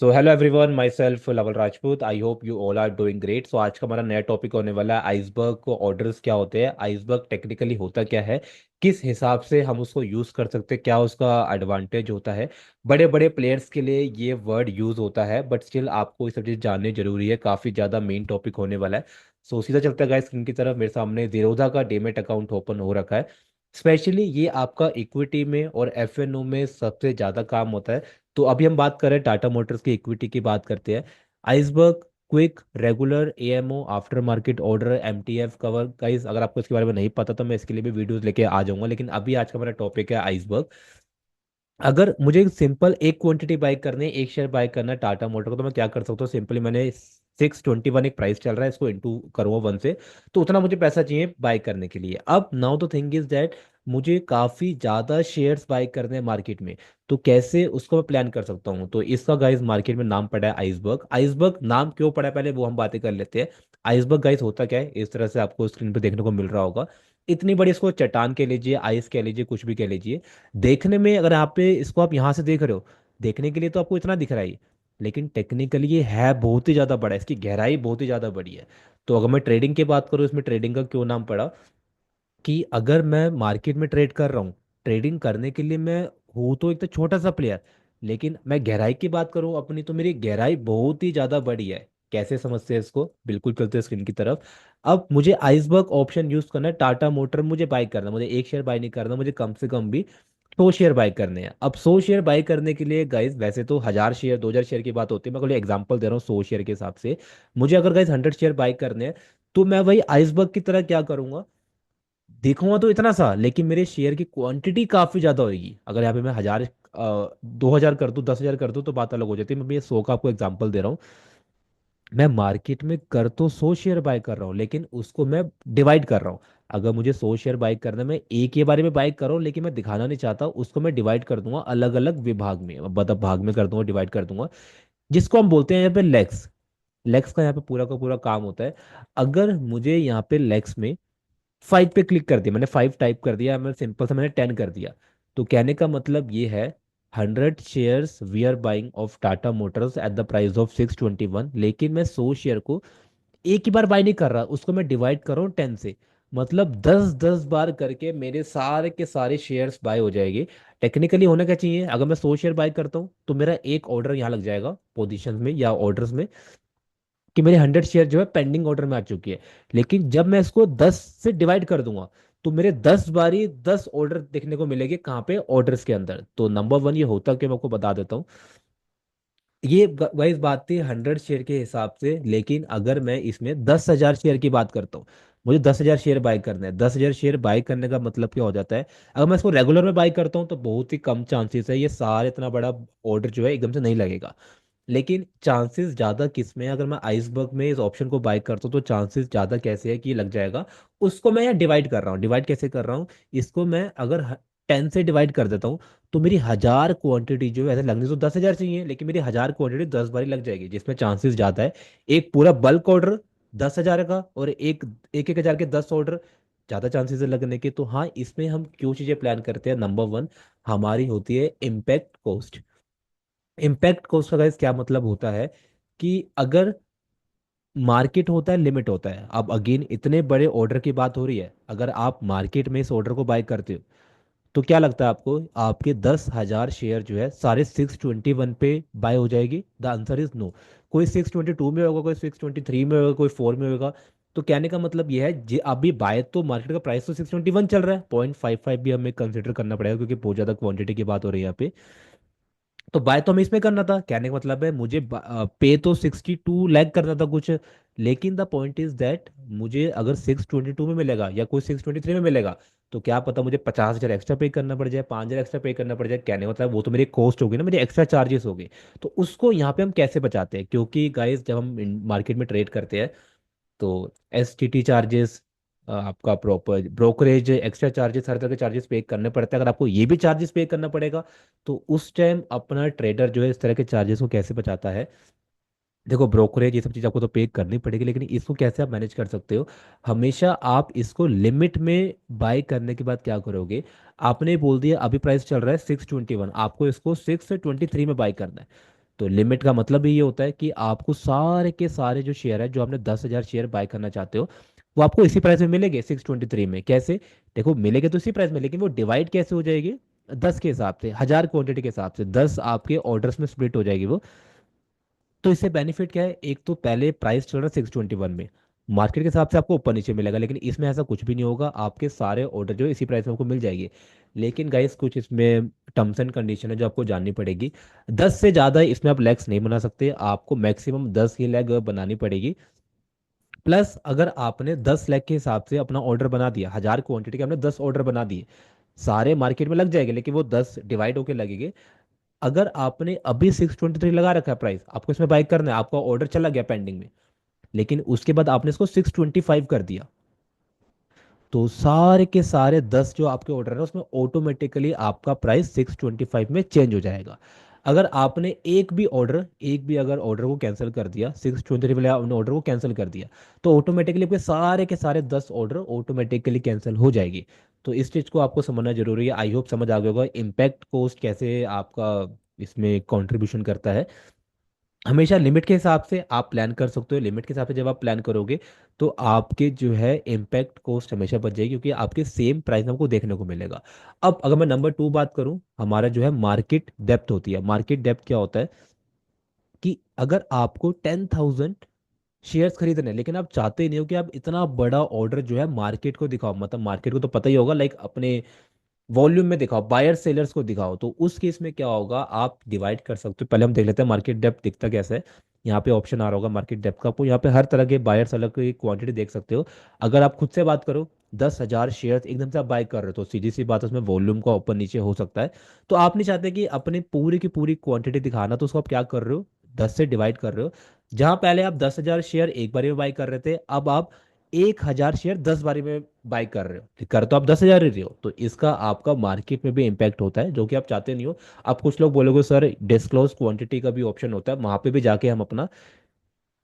So hello everyone, myself Laval Rajput. I hope you all are doing great. So आज का हमारा नया topic होने वाला है आइसबर्ग को ऑर्डर्स क्या होते हैं, आइसबर्ग टेक्निकली होता क्या है, किस हिसाब से हम उसको यूज़ कर सकते हैं, क्या उसका एडवांटेज होता है। बड़े बड़े प्लेयर्स के लिए ये वर्ड यूज़ होता है, बट स्टिल आपको ये सब चीज़ जाननी जरूरी है। काफ़ी ज़्यादा मेन टॉपिक होने वाला है। सो सीधा चलता है गाइस स्क्रीन की तरफ। मेरे सामने जीरोधा का डीमेट अकाउंट ओपन हो रखा है। स्पेशली ये आपका इक्विटी में और एफएनओ में सबसे ज़्यादा काम होता है। तो अभी हम बात कर रहे हैं टाटा मोटर्स की इक्विटी की बात करते हैं। Iceberg quick regular AMO after market order MTF cover. Guys अगर आपको इसके बारे में नहीं पता तो मैं इसके लिए भी वीडियोस लेके आ जाऊंगा, लेकिन अभी आज का मेरा टॉपिक है आइसबर्ग। अगर मुझे सिंपल एक क्वांटिटी बाय करनी है, एक शेयर बाय करना है टाटा मोटर को, तो मैं क्या कर सकता हूँ? सिंपली मैंने 621 एक प्राइस चल रहा है, इसको इंटू करूँगा 1 से, तो उतना मुझे पैसा चाहिए बाय करने के लिए। अब now the thing is that मुझे काफ़ी ज़्यादा शेयर्स बाय करने हैं मार्केट में। तो कैसे उसको मैं प्लान कर सकता हूँ? तो इसका गाइस मार्केट में नाम पड़ा है आइसबर्ग। आइसबर्ग नाम क्यों पड़ा है पहले वो हम बातें कर लेते हैं। आइसबर्ग गाइस होता क्या है, इस तरह से आपको स्क्रीन पे देखने को मिल रहा होगा। इतनी बड़ी इसको चट्टान कह लीजिए, आइस कह लीजिए, कुछ भी कह लीजिए। देखने में अगर आप पे इसको आप यहाँ से देख रहे हो, देखने के लिए तो आपको इतना दिख रहा है ये, लेकिन टेक्निकली ये है बहुत ही ज़्यादा बड़ा है, इसकी गहराई बहुत ही ज़्यादा बड़ी है। तो अगर मैं ट्रेडिंग की बात करूँ, इसमें ट्रेडिंग का क्यों नाम पड़ा कि अगर मैं मार्केट में ट्रेड कर रहा हूँ, ट्रेडिंग करने के लिए मैं हूँ तो एक तो छोटा सा प्लेयर, लेकिन मैं गहराई की बात करूँ अपनी, तो मेरी गहराई बहुत ही ज़्यादा बड़ी है। कैसे समझते हैं इसको? बिल्कुल चलते हैं स्क्रीन की तरफ। अब मुझे आइसबर्ग ऑप्शन यूज करना है, टाटा मोटर मुझे बाय करना है, मुझे एक शेयर बाय नहीं करना, मुझे कम से कम भी 100 शेयर बाय करने हैं। अब 100 शेयर बाय करने के लिए गाइज वैसे तो 1000 शेयर 2000 शेयर की बात होती है, मैं कोई एग्जांपल दे रहा हूँ 100 शेयर के हिसाब से। मुझे अगर गाइज 100 शेयर बाय करने हैं, तो मैं वही आइसबर्ग की तरह क्या करूंगा, देखूंगा तो इतना सा, लेकिन मेरे शेयर की क्वांटिटी काफी ज्यादा होगी। अगर यहाँ पे मैं 2000 कर दूं, 10,000 कर दूं, तो बात अलग हो जाती है। मैं ये 100 का आपको एग्जांपल दे रहा हूँ। मैं मार्केट में कर तो 100 शेयर बाय कर रहा हूँ, लेकिन उसको मैं डिवाइड कर रहा हूँ। अगर मुझे 100 शेयर बाय करना है, मैं एक ही बारे में बाय कर रहा हूँ, लेकिन मैं दिखाना नहीं चाहता, उसको मैं डिवाइड कर दूंगा अलग अलग विभाग में, मतलब भाग में कर दूंगा, डिवाइड कर दूंगा, जिसको हम बोलते हैं यहाँ पे लेग्स। लेग्स का यहाँ पे पूरा का पूरा काम होता है। अगर मुझे यहाँ पे लेग्स में 5 पे क्लिक कर दिया, मैंने 5 टाइप कर दिया, मैं सिंपल सा मैंने 10 कर दिया, तो कहने का मतलब ये है 100 shares we are buying of Tata Motors at the price of 621। लेकिन मैं 100 शेयर को एक ही बार बाय नहीं कर रहा, उसको मैं डिवाइड कर रहा हूँ 10 से। मतलब 10-10 बार करके मेरे सारे के सारे शेयर्स बाय हो जाएंगे। टेक्निकली होना क्या चाहिए, अगर मैं 100 शेयर बाय करता हूँ तो मेरा एक ऑर्डर यहाँ लग जाएगा पोजीशन में या ऑर्डर्स में, कि मेरे 100 शेयर जो है पेंडिंग ऑर्डर में आ चुकी है। लेकिन जब मैं इसको 10 से डिवाइड कर दूंगा, तो मेरे 10 बारी 10 ऑर्डर देखने को मिलेंगे। कहाँ पे? ऑर्डर्स के अंदर। तो नंबर वन ये होता कि मैं आपको बता देता हूँ। ये वाइज बात थी 100 शेयर के हिसाब से, लेकिन अगर मैं इसमें 10,000 शेयर की बात करता हूँ, मुझे 10,000 शेयर बाय करना है। 10,000 शेयर बाय करने का मतलब क्या हो जाता है? अगर मैं इसको रेगुलर में बाय करता हूँ तो बहुत ही कम चांसेस है ये सारे इतना बड़ा ऑर्डर जो है एकदम से नहीं लगेगा। लेकिन चांसेस ज़्यादा किस में है? अगर मैं आइसबर्ग में इस ऑप्शन को बाय करता हूँ तो चांसेस ज़्यादा कैसे है कि ये लग जाएगा। उसको मैं यहाँ डिवाइड कर रहा हूँ। डिवाइड कैसे कर रहा हूँ? इसको मैं अगर 10 से डिवाइड कर देता हूँ, तो मेरी 1000 क्वांटिटी जो है, ऐसे लगनी तो 10,000 चाहिए, लेकिन मेरी 1000 क्वांटिटी 10 बारी लग जाएगी, जिसमें चांसेस ज़्यादा है। एक पूरा बल्क ऑर्डर 10,000 का, और एक एक 1,000 के 10 ऑर्डर, ज़्यादा चांसेस है लगने के। तो हाँ, इसमें हम क्यों चीज़ें प्लान करते हैं? नंबर वन हमारी होती है इम्पैक्ट कॉस्ट। इम्पैक्ट कॉस्ट का guys क्या मतलब होता है कि अगर मार्केट होता है, लिमिट होता है। अब अगेन इतने बड़े ऑर्डर की बात हो रही है, अगर आप मार्केट में इस ऑर्डर को बाय करते हो, तो क्या लगता है आपको आपके 10,000 शेयर जो है सारे 621 पे बाय हो जाएगी? The answer is no. कोई 622 में होगा, कोई 623 में होगा, कोई 4 में होगा। तो कहने का मतलब यह है अभी बाय तो मार्केट का प्राइस तो 621 चल रहा है, 0.55 भी हमें कंसिडर करना पड़ेगा, क्योंकि बहुत ज़्यादा क्वांटिटी की बात हो रही है यहाँ पे। तो बाय तो हमें इसमें करना था, कहने का मतलब है मुझे पे तो 62 लाख करना था कुछ। लेकिन द पॉइंट इज दैट मुझे अगर 622 में मिलेगा या कोई 623 में मिलेगा, तो क्या पता मुझे 50,000 एक्स्ट्रा पे करना पड़ जाए, 5,000 एक्स्ट्रा पे करना पड़ जाए। कहने का मतलब वो तो मेरी कॉस्ट होगी ना, मेरे एक्स्ट्रा चार्जेस हो गए। तो उसको यहाँ पे हम कैसे बचाते हैं? क्योंकि गाइस जब हम मार्केट में ट्रेड करते हैं, तो एसटीटी चार्जेस, आपका प्रॉपर ब्रोकरेज एक्स्ट्रा चार्जेस, हर तरह के चार्जेस पे करने पड़ते हैं। अगर आपको ये भी चार्जेस पे करना पड़ेगा, तो उस टाइम अपना ट्रेडर जो है इस तरह के चार्जेस को कैसे बचाता है? देखो, ब्रोकरेज ये सब चीज़ आपको तो पे करनी पड़ेगी, लेकिन इसको कैसे आप मैनेज कर सकते हो? हमेशा आप इसको लिमिट में बाय करने के बाद क्या करोगे? आपने बोल दिया अभी प्राइस चल रहा है 621, आपको इसको 623 में बाय करना है। तो लिमिट का मतलब ही ये होता है कि आपको सारे के सारे जो शेयर है, जो आपने 10,000 शेयर बाय करना चाहते हो, वो आपको इसी प्राइस में मिलेंगे 623 में। कैसे? देखो, मिलेंगे तो इसी प्राइस में, लेकिन वो डिवाइड कैसे हो जाएगी? 10 के हिसाब से, 1000 क्वांटिटी के हिसाब से, 10 आपके ऑर्डर्स में स्प्लिट हो जाएगी वो। तो इससे बेनिफिट क्या है? एक तो पहले प्राइस चल रहा है 621 में, मार्केट के हिसाब से आपको ऊपर नीचे मिलेगा, लेकिन इसमें ऐसा कुछ भी नहीं होगा, आपके सारे ऑर्डर जो है इसी प्राइस में आपको मिल जाएगी। लेकिन गाइस कुछ इसमें टर्म्स एंड कंडीशन है जो आपको जाननी पड़ेगी। 10 से ज़्यादा इसमें आप लैग्स नहीं बना सकते, आपको मैक्सिमम 10 ही लैग बनानी पड़ेगी। प्लस अगर आपने 10 लाख के हिसाब से अपना ऑर्डर बना दिया, 1000 क्वांटिटी के आपने 10 ऑर्डर बना दिए, सारे मार्केट में लग जाएंगे, लेकिन वो 10 डिवाइड होके लगेंगे। अगर आपने अभी 623 लगा रखा है प्राइस, आपको इसमें बाय करना है, आपका ऑर्डर चला गया पेंडिंग में, लेकिन उसके बाद आपने इसको 625 कर दिया, तो सारे के सारे 10 जो आपके ऑर्डर है उसमें ऑटोमेटिकली आपका प्राइस 625 में चेंज हो जाएगा। अगर आपने एक भी अगर ऑर्डर को कैंसिल कर दिया, 623 वाले आपने ऑर्डर को कैंसिल कर दिया, तो ऑटोमेटिकली आपके सारे के सारे 10 ऑर्डर ऑटोमेटिकली कैंसिल हो जाएगी। तो इस चीज़ को आपको समझना जरूरी है। आई होप समझ आ गया होगा इम्पैक्ट कॉस्ट कैसे आपका इसमें कंट्रीब्यूशन करता है। हमेशा लिमिट के हिसाब से आप प्लान कर सकते हो। लिमिट के हिसाब से जब आप प्लान करोगे, तो आपके जो है इम्पैक्ट कॉस्ट हमेशा बच जाएगी, क्योंकि आपके सेम प्राइस हमको देखने को मिलेगा। अब अगर मैं नंबर 2 बात करूं, हमारा जो है मार्केट डेप्थ होती है। मार्केट डेप्थ क्या होता है? कि अगर आपको 10,000 शेयर्स खरीदने हैं, लेकिन आप चाहते ही नहीं हो कि आप इतना बड़ा ऑर्डर जो है मार्केट को दिखाओ, मतलब मार्केट को तो पता ही होगा, लाइक अपने वॉल्यूम में दिखाओ, बायर सेलर्स को दिखाओ, तो उस केस में क्या होगा, आप डिवाइड कर सकते हो। पहले हम देख लेते हैं मार्केट डेप्थ दिखता कैसे है। यहाँ पे ऑप्शन आ रहा होगा मार्केट डेप्थ का, आपको यहाँ पे हर तरह के बायर सेलर की क्वांटिटी देख सकते हो। अगर आप खुद से बात करो, 10,000 शेयर एकदम से आप बाय कर रहे हो, तो सीधी सी बात है, उसमें वॉल्यूम का ऊपर नीचे हो सकता है। तो आप नहीं चाहते कि अपनी पूरी की पूरी क्वांटिटी दिखाना, तो उसको आप क्या कर रहे हो, 10 से डिवाइड कर रहे हो। जहां पहले आप 10,000 शेयर एक बारी में बाई कर रहे थे, अब आप 1,000 शेयर 10 बारी में बाई कर रहे हो, तो कर तो आप 10,000 ही रहे हो। तो इसका आपका मार्केट में भी इम्पैक्ट होता है, जो कि आप चाहते नहीं हो। अब कुछ लोग बोलोगे सर डिस्क्लोज क्वांटिटी का भी ऑप्शन होता है, वहां पे भी जाके हम अपना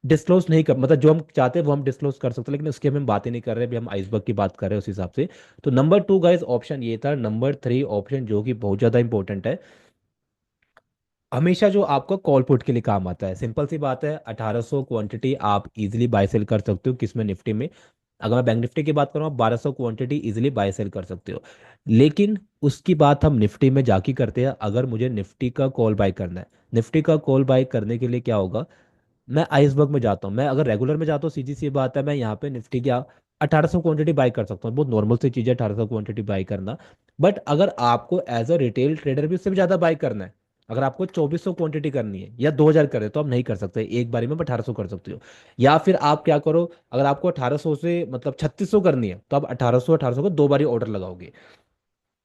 डिस्क्लोज नहीं कर, मतलब जो हम चाहते हैं वो हम डिस्क्लोज कर सकते हैं, लेकिन उसकी हम बात ही नहीं कर रहे, अभी हम आइसबर्ग की बात कर रहे हैं उस हिसाब से। तो नंबर 2 गाइस ऑप्शन ये था। नंबर 3 ऑप्शन जो कि बहुत ज्यादा इंपॉर्टेंट है, हमेशा जो आपको कॉल पुट के लिए काम आता है। सिंपल सी बात है, 1800 क्वांटिटी आप इजीली बाय सेल कर सकते हो, किसमें, निफ्टी में। अगर मैं बैंक निफ्टी की बात करूँ, आप 1200 क्वांटिटी इजीली बाय सेल कर सकते हो। लेकिन उसकी बात हम निफ्टी में जाके करते हैं। अगर मुझे निफ्टी का कॉल बाय करना है, निफ्टी का कॉल बाय करने के लिए क्या होगा, मैं आइसबर्ग में जाता हूँ। मैं अगर रेगुलर में जाता हूँ, सीधी सी बात है, मैं यहाँ पे निफ्टी की 1800 क्वांटिटी बाय कर सकता हूँ, बहुत नॉर्मल सी चीज़ है 1800 क्वांटिटी बाय करना। बट अगर आपको एज अ रिटेल ट्रेडर भी उससे भी ज़्यादा बाय करना है, अगर आपको 2400 क्वांटिटी करनी है या 2000 कर रहे हो, तो आप नहीं कर सकते एक बारी में, 1800 कर सकते हो। या फिर आप क्या करो, अगर आपको 1800 से मतलब 3600 करनी है, तो आप 1800 1800 को दो बारी ऑर्डर लगाओगे।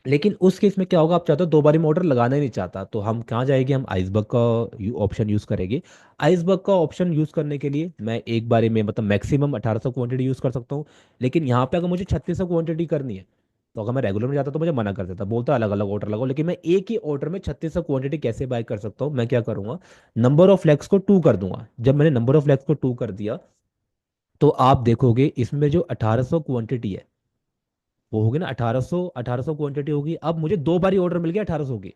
लेकिन उस केस में क्या होगा, आप चाहते हो दो बारी में ऑर्डर लगाना ही नहीं चाहता, तो हम कहाँ जाएंगे, हम आइसबर्ग का ऑप्शन यूज करेंगे। आइसबर्ग का ऑप्शन यूज करने के लिए मैं एक बारी में मतलब मैक्सिमम 1800 क्वांटिटी यूज कर सकता हूँ। लेकिन यहाँ पे अगर मुझे 3600 क्वांटिटी करनी है, तो अगर मैं रेगुलर में जाता तो मुझे मना कर देता, बोलता अलग अलग ऑर्डर लगाओ। लेकिन मैं एक ही ऑर्डर में 3600 क्वांटिटी कैसे बाय कर सकता हूँ, मैं क्या करूंगा, नंबर ऑफ लैक्स को 2 कर दूंगा। जब मैंने नंबर ऑफ लैक्स को 2 कर दिया, तो आप देखोगे इसमें जो 1800 क्वांटिटी है, वो होगी ना 1800, 1800 क्वांटिटी होगी। अब मुझे दो बारी ऑर्डर मिल गया 1800 की,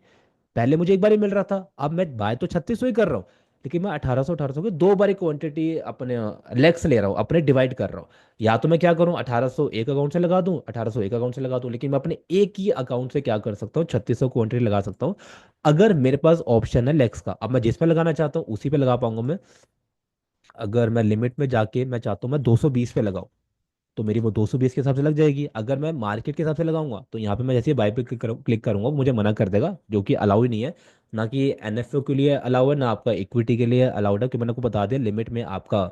पहले मुझे एक बार ही मिल रहा था, अब मैं बाय तो 3600 ही कर रहा हूँ, लेकिन मैं 1800 1800 की दो बारी क्वांटिटी अपने लेग्स ले रहा हूँ, अपने डिवाइड कर रहा हूँ। या तो मैं क्या करूँ, 1800 एक अकाउंट से लगा दूं, 1800 एक अकाउंट से लगा दूं, लेकिन मैं अपने एक ही अकाउंट से क्या कर सकता हूँ, 3600 क्वांटिटी लगा सकता हूँ। अगर मेरे पास ऑप्शन है लेग्स का, अब मैं जिस पे लगाना चाहता हूँ उसी पे लगा पाऊंगा मैं। अगर मैं लिमिट में जाके मैं चाहता हूँ मैं 220 पे लगाऊं, तो मेरी वो 220 के हिसाब से लग जाएगी। अगर मैं मार्केट के हिसाब से लगाऊंगा, तो यहाँ पे मैं जैसे बाय पे क्लिक करूंगा, वो मुझे मना कर देगा, जो कि अलाउ ही नहीं है। ना कि एनएफओ के लिए अलाउ है, ना आपका इक्विटी के लिए अलाउड है, कि मैंने आपको बता दिया लिमिट में आपका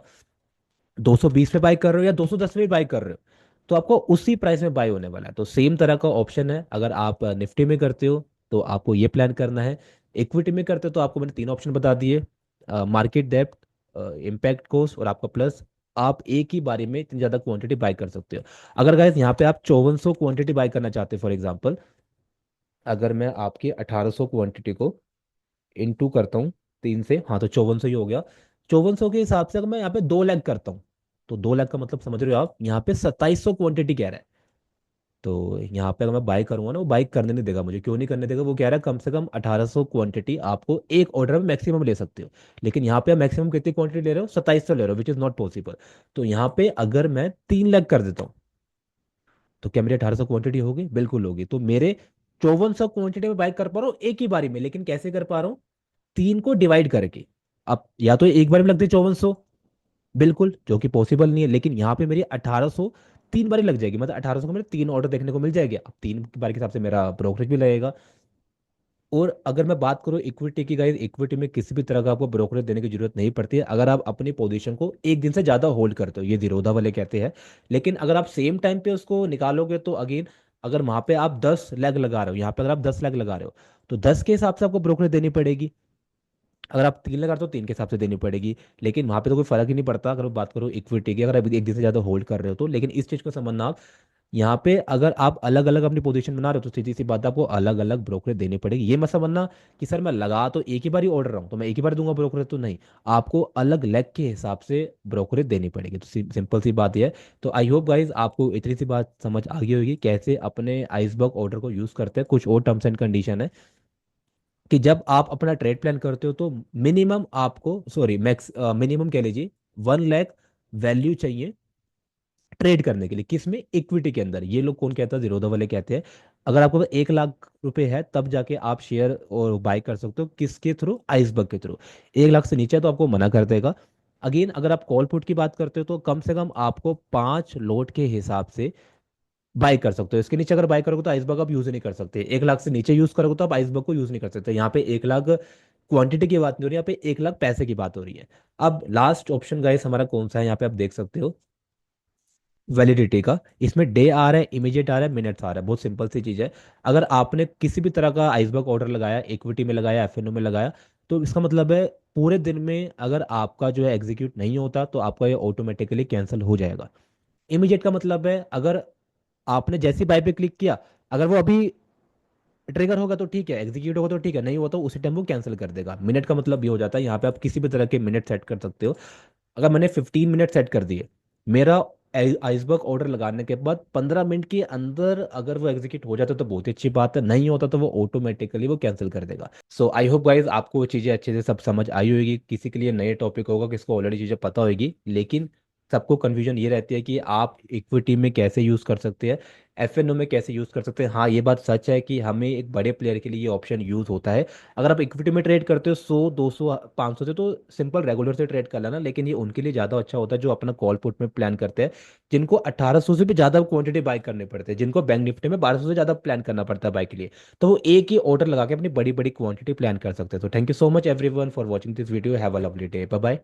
220 पे बाय कर रहे हो या 210 पे बाय कर रहे हो, तो आपको उसी प्राइस में बाय होने वाला है। तो सेम तरह का ऑप्शन है। अगर आप निफ्टी में करते हो, तो आपको ये प्लान करना है। इक्विटी में करते हो, तो आपको मैंने तीन ऑप्शन बता दिए, मार्केट डेप्थ, इम्पैक्ट कॉस्ट और आपका प्लस। आप एक ही बारी में इतनी ज़्यादा क्वांटिटी बाय कर सकते हो। अगर गाइस यहाँ पे आप 5400 क्वांटिटी बाय करना चाहते हो, फॉर एग्जांपल, अगर मैं आपकी 1800 क्वांटिटी को इनटू करता हूँ तीन से, हाँ तो 5400 ही हो गया। 5400 के हिसाब से अगर मैं यहाँ पे 2 लाख करता हूँ, तो 2 लाख का मतलब समझ रहे हो आप, यहाँ पे 2700 क्वांटिटी कह रहा है। तो यहाँ पे अगर मैं बाई करूंगा ना, वो बाई करने नहीं देगा मुझे। क्यों नहीं करने देगा? वो कह रहा है कम से कम 1800 क्वांटिटी आपको एक ऑर्डर में मैक्सिमम ले सकते हो। लेकिन यहाँ पे आप मैक्सिमम कितनी क्वांटिटी ले रहे हो? 2700 ले रहे हो, विच इज नॉट पॉसिबल। तो यहाँ पे अगर मैं 3 लाख कर देता हूँ, तो क्या मेरी 1800 क्वांटिटी होगी? बिल्कुल होगी। तो मेरे 5400 क्वांटिटी में बाई कर पा रहा हूँ एक ही बारी में। लेकिन कैसे कर पा रहा हूँ? 3 को डिवाइड करके। अब या तो एक बार में लगते 5400, बिल्कुल, जो कि पॉसिबल नहीं है। लेकिन यहाँ पे मेरी 1800 तीन बारी लग जाएगी, मतलब 1800 को मेरे 3 ऑर्डर देखने को मिल जाएगी। अब 3 बार के हिसाब से मेरा ब्रोकरेज भी लगेगा। और अगर मैं बात करूँ इक्विटी की, गाइस, इक्विटी में किसी भी तरह का आपको ब्रोकरेज देने की जरूरत नहीं पड़ती है अगर आप अपनी पोजीशन को एक दिन से ज्यादा होल्ड करते हो, ये जीरोधा वाले कहते हैं। लेकिन अगर आप सेम टाइम पे उसको निकालोगे तो अगेन, अगर वहां पे आप 10 लाख लगा रहे हो, यहाँ पे अगर आप 10 लाख लगा रहे हो, तो 10 के हिसाब से आपको ब्रोकरेज देनी पड़ेगी। अगर आप 3 लगा रहे हो तो 3 के हिसाब से देनी पड़ेगी। लेकिन वहां पे तो कोई फर्क ही नहीं पड़ता अगर मैं बात करूँ इक्विटी की, अगर आप एक दिन से ज्यादा होल्ड कर रहे हो तो। लेकिन इस चीज को समझना आप, यहाँ पे अगर आप अलग अलग अपनी पोजीशन बना रहे हो तो सीधी सी बात है, आपको अलग अलग ब्रोकरेज देनी पड़ेगी। ये मत समझना कि सर मैं लगा तो एक ही बार ही ऑर्डर रहा हूँ तो मैं एक ही बार दूंगा ब्रोकरेज, तो नहीं। आपको अलग लेग के हिसाब से ब्रोकरेज देनी पड़ेगी। तो सिंपल सी बात यह है। तो आई होप गाइज आपको इतनी सी बात समझ आ गई होगी कैसे अपने आइसबर्ग ऑर्डर को यूज करते हैं। कुछ और टर्म्स एंड कंडीशन है कि जब आप अपना ट्रेड प्लान करते हो तो मिनिमम आपको, सॉरी मैक्स, मिनिमम कह लीजिए 1 लाख वैल्यू चाहिए ट्रेड करने के लिए। किस में? इक्विटी के अंदर। ये लोग कौन कहता है? जीरोधा वाले कहते हैं। अगर आपको 1 लाख रुपए है तब जाके आप शेयर और बाय कर सकते हो। किसके थ्रू? आइसबर्ग के थ्रू। 1 लाख से नीचे तो आपको मना कर देगा। अगेन अगर आप कॉल पुट की बात करते हो तो कम से कम आपको 5 लोट के हिसाब से बाय कर सकते हो। इसके नीचे अगर बाय करोगे तो आइसबर्ग आप यूज नहीं कर सकते। 1 लाख से नीचे यूज करोगे तो आप आइसबर्ग को यूज नहीं कर सकते। यहाँ पे 1 लाख क्वांटिटी की बात नहीं हो रही, यहाँ पे 1 लाख पैसे की बात हो रही है। अब लास्ट ऑप्शन गाइस हमारा कौन सा है? यहाँ पे आप देख सकते हो वैलिडिटी का। इसमें डे आ रहा है, इमीडिएट आ रहा है, मिनट्स आ रहा है। बहुत सिंपल सी चीज़ है। अगर आपने किसी भी तरह का आइसबर्ग ऑर्डर लगाया, इक्विटी में लगाया, एफएनओ में लगाया, तो इसका मतलब है पूरे दिन में अगर आपका जो है एग्जीक्यूट नहीं होता तो आपका ये ऑटोमेटिकली कैंसिल हो जाएगा। इमीडिएट का मतलब है अगर आपने जैसी बाय पे क्लिक किया, अगर वो अभी ट्रिगर होगा तो ठीक है, एग्जीक्यूट होगा तो ठीक है, नहीं हुआ तो उसी टाइम वो कैंसिल कर देगा। मिनट का मतलब ये हो जाता है, यहाँ पे आप किसी भी तरह के मिनट सेट कर सकते हो। अगर मैंने 15 मिनट सेट कर दिए, मेरा आइसबर्ग ऑर्डर लगाने के बाद 15 मिनट के अंदर अगर वो एग्जीक्यूट हो जाता तो बहुत ही अच्छी बात है, नहीं होता तो वो ऑटोमेटिकली वो कैंसिल कर देगा। सो आई होप गाइज आपको वो चीज़ें अच्छे से सब समझ आई होगी। किसी के लिए नए टॉपिक होगा, किसको ऑलरेडी चीज़ें पता होगी, लेकिन सबको कन्फ्यूजन ये रहती है कि आप इक्विटी में कैसे यूज़ कर सकते हैं, एफएनओ में कैसे यूज़ कर सकते हैं। हाँ, ये बात सच है कि हमें एक बड़े प्लेयर के लिए ये ऑप्शन यूज़ होता है। अगर आप इक्विटी में ट्रेड करते हो 100 200 500 से, तो सिंपल रेगुलर से ट्रेड कर लेना। लेकिन ये उनके लिए ज़्यादा अच्छा होता है जो अपना कॉल पुट में प्लान करते हैं, जिनको 1800 से भी ज़्यादा क्वांटिटी बाय करने पड़ते हैं, जिनको बैंक निफ्टी में 1200 से ज़्यादा प्लान करना पड़ता है बाय के लिए। तो वो एक ही ऑर्डर लगा के अपनी बड़ी बड़ी क्वांटिटी प्लान कर सकते हैं। तो thank you so much everyone for watching this video. Have a lovely day. Bye bye.